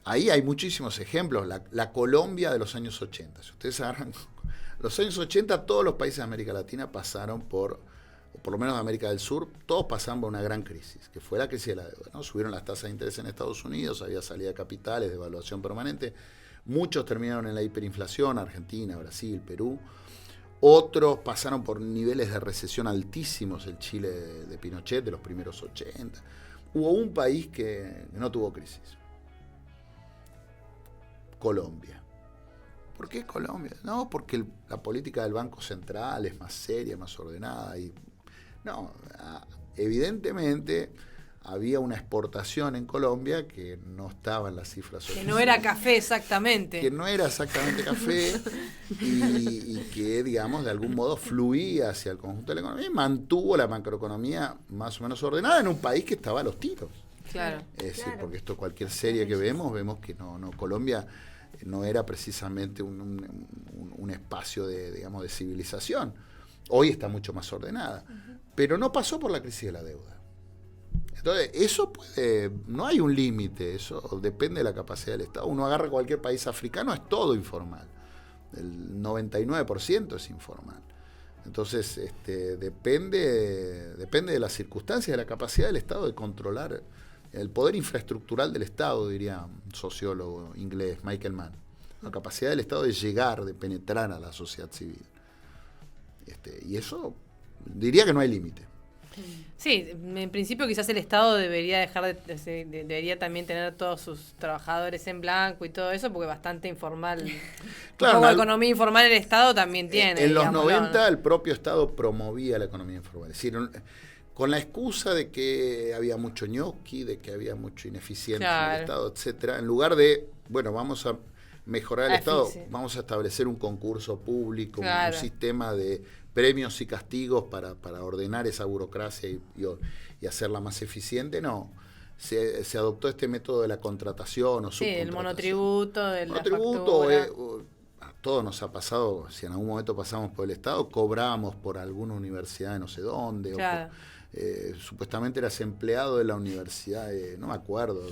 C: ahí hay muchísimos ejemplos. La Colombia de los años 80. Si ustedes agarran los años 80, todos los países de América Latina pasaron o por lo menos de América del Sur, todos pasaron por una gran crisis, que fue la crisis de la deuda, ¿no? Subieron las tasas de interés en Estados Unidos, había salida de capitales, devaluación permanente. Muchos terminaron en la hiperinflación, Argentina, Brasil, Perú. Otros pasaron por niveles de recesión altísimos, el Chile de Pinochet de los primeros 80. Hubo un país que no tuvo crisis. Colombia. ¿Por qué Colombia? No, porque la política del Banco Central es más seria, más ordenada. No, evidentemente había una exportación en Colombia que no estaba en las cifras oficiales.
A: Que no era café exactamente.
C: Que no era exactamente café y que, digamos, de algún modo fluía hacia el conjunto de la economía y mantuvo la macroeconomía más o menos ordenada en un país que estaba a los tiros.
A: Claro.
C: Es decir, porque cualquier serie que vemos que no Colombia no era precisamente un espacio de civilización. Hoy está mucho más ordenada, pero no pasó por la crisis de la deuda. Entonces, eso no hay un límite, eso depende de la capacidad del Estado. Uno agarra cualquier país africano, es todo informal. El 99% es informal. Entonces, depende de las circunstancias, de la capacidad del Estado de controlar el poder infraestructural del Estado, diría un sociólogo inglés, Michael Mann. La capacidad del Estado de llegar, de penetrar a la sociedad civil. Y eso, diría que no hay límite.
A: Sí, en principio quizás el Estado debería debería también tener todos sus trabajadores en blanco y todo eso, porque bastante informal.
C: Claro,
A: como economía informal el Estado también tiene.
C: En los 90 el propio Estado promovía la economía informal. Es decir, con la excusa de que había mucho ñoqui, de que había mucho ineficiente en el Estado, etcétera, en lugar de, vamos a mejorar el Estado, vamos a establecer un concurso público, un sistema de premios y castigos para ordenar esa burocracia y hacerla más eficiente, no. Se adoptó este método de la contratación o subcontratación.
A: El monotributo,
C: a todos nos ha pasado, si en algún momento pasamos por el Estado, cobramos por alguna universidad de no sé dónde, supuestamente eras empleado de la universidad, no me acuerdo.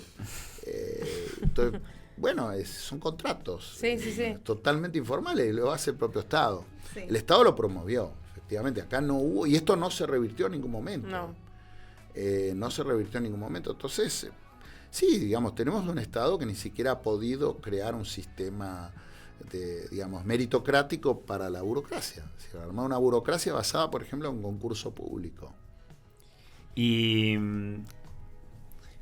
C: Entonces, son contratos totalmente informales, lo hace el propio Estado. Sí. El Estado lo promovió, efectivamente. Acá no hubo, y esto no se revirtió en ningún momento. No se revirtió en ningún momento. Entonces, sí, digamos, tenemos un Estado que ni siquiera ha podido crear un sistema meritocrático para la burocracia. Se armó una burocracia basada, por ejemplo, en un concurso público.
B: Y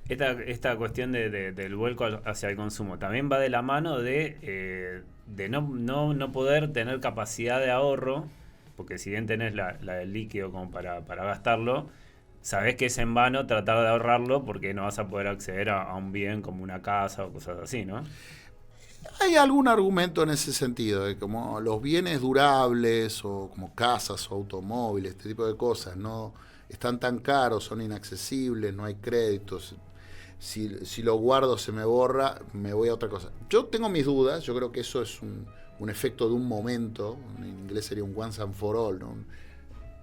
B: esta cuestión del vuelco hacia el consumo también va de la mano de no poder tener capacidad de ahorro, porque si bien tenés la del líquido como para gastarlo, sabés que es en vano tratar de ahorrarlo porque no vas a poder acceder a un bien como una casa o cosas así, ¿no?
C: Hay algún argumento en ese sentido, de como los bienes durables o como casas o automóviles, este tipo de cosas, no están tan caros, son inaccesibles, no hay créditos. Si lo guardo se me borra, me voy a otra cosa. Yo tengo mis dudas, yo creo que eso es un efecto de un momento, en inglés sería un once and for all, ¿no?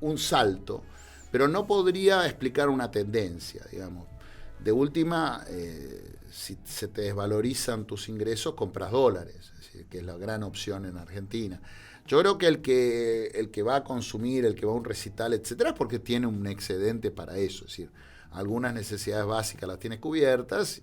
C: Un salto, pero no podría explicar una tendencia, digamos. De última, si se te desvalorizan tus ingresos, compras dólares, es decir, que es la gran opción en Argentina. Yo creo que el que va a consumir, el que va a un recital, etcétera, es porque tiene un excedente para eso, es decir, algunas necesidades básicas las tiene cubiertas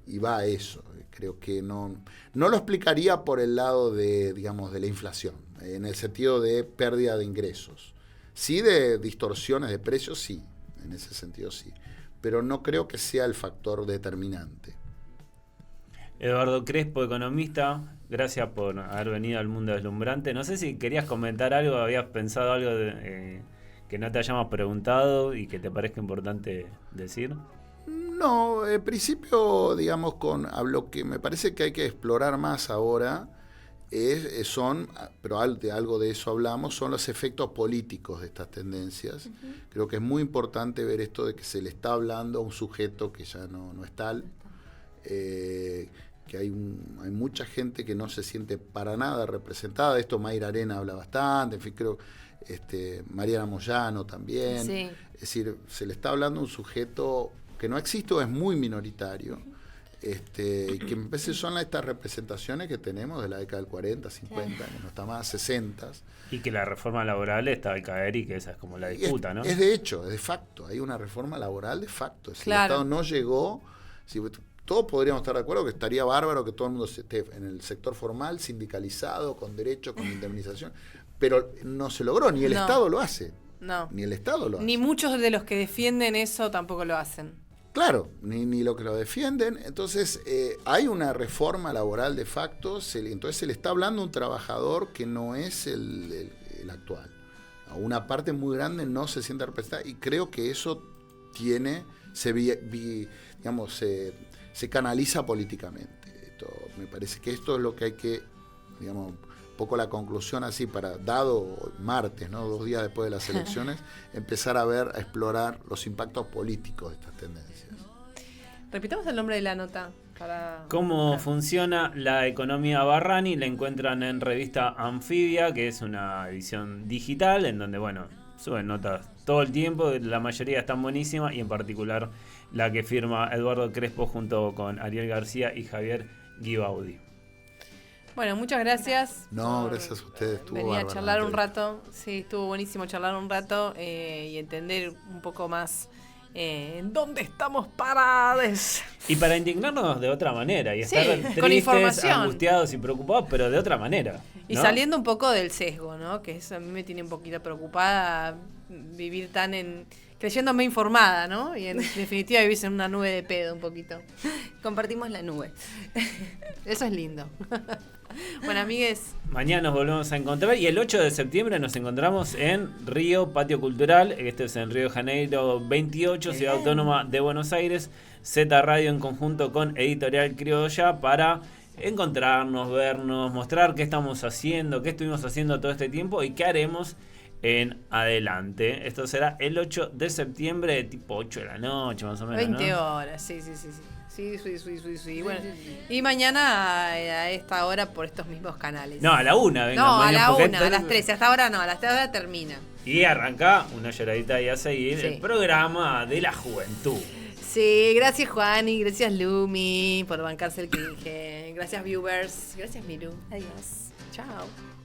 C: y va a eso. Creo que no lo explicaría por el lado de, digamos, de la inflación, en el sentido de pérdida de ingresos. Sí, de distorsiones de precios, sí, en ese sentido sí, pero no creo que sea el factor determinante.
B: Eduardo Crespo, economista, gracias por haber venido al Mundo Deslumbrante. No sé si querías comentar algo, habías pensado algo que no te hayamos preguntado y que te parezca importante decir.
C: No, en principio, digamos, lo que me parece que hay que explorar más ahora pero de algo de eso hablamos, son los efectos políticos de estas tendencias. Uh-huh. Creo que es muy importante ver esto de que se le está hablando a un sujeto que ya no es tal, que hay mucha gente que no se siente para nada representada. De esto Mayra Arena habla bastante, en fin, creo Mariana Moyano también. Sí. Es decir, se le está hablando a un sujeto que no existe o es muy minoritario. Y que me parece son estas representaciones que tenemos de la década del 40, 50, claro, que no está más, 60.
B: Y que la reforma laboral está al caer y que esa es como la disputa, ¿no?
C: Es de hecho, es de facto, hay una reforma laboral de facto. Si
A: claro,
C: el Estado no llegó, todos podríamos estar de acuerdo que estaría bárbaro que todo el mundo esté en el sector formal, sindicalizado, con derecho, con indemnización, pero no se logró, ni el Estado lo hace.
A: No.
C: Ni el Estado lo hace.
A: Ni muchos de los que defienden eso tampoco lo hacen.
C: Claro, ni lo que lo defienden. Entonces, hay una reforma laboral de facto, entonces se le está hablando a un trabajador que no es el actual. A una parte muy grande no se siente representada y creo que eso se canaliza políticamente. Me parece que esto es lo que hay que, digamos, un poco la conclusión así, dado martes, ¿no? 2 días después de las elecciones, empezar a explorar los impactos políticos de estas tendencias.
A: Repitamos el nombre de la nota.
B: ¿Cómo funciona la economía Barrani? La encuentran en revista Anfibia, que es una edición digital, en donde, bueno, suben notas todo el tiempo, la mayoría están buenísimas, y en particular la que firma Eduardo Crespo junto con Ariel García y Javier Guibaudi.
A: Bueno, muchas gracias.
C: No, gracias a ustedes.
A: Venir a charlar un rato. Sí, estuvo buenísimo charlar un rato y entender un poco más en dónde estamos parados.
B: Y para indignarnos de otra manera y estar
A: con
B: tristes, angustiados y preocupados, pero de otra manera, ¿no?
A: Y saliendo un poco del sesgo, ¿no? Que eso a mí me tiene un poquito preocupada, vivir creyéndome informada, ¿no? Y en definitiva vivís en una nube de pedo un poquito.
D: Compartimos la nube.
A: Eso es lindo. Bueno, amigues,
B: mañana nos volvemos a encontrar y el 8 de septiembre nos encontramos en Río Patio Cultural. Este es en Río de Janeiro 28, Ciudad Autónoma de Buenos Aires. Z Radio en conjunto con Editorial Criolla para encontrarnos, vernos, mostrar qué estamos haciendo, qué estuvimos haciendo todo este tiempo y qué haremos en adelante. Esto será el 8 de septiembre, tipo 8 de la noche más o menos,
A: 20
B: ¿no?
A: horas, sí. Sí. Bueno, y mañana a esta hora por estos mismos canales.
B: No, a la 1. Venga,
A: no, a la 1, a las 13. Hasta ahora no, a las 3 horas termina.
B: Y arranca una lloradita y a seguir el programa de la juventud.
A: Sí, gracias Juani, gracias Lumi por bancarse el cringe. Gracias viewers, gracias Miru. Adiós. Chao.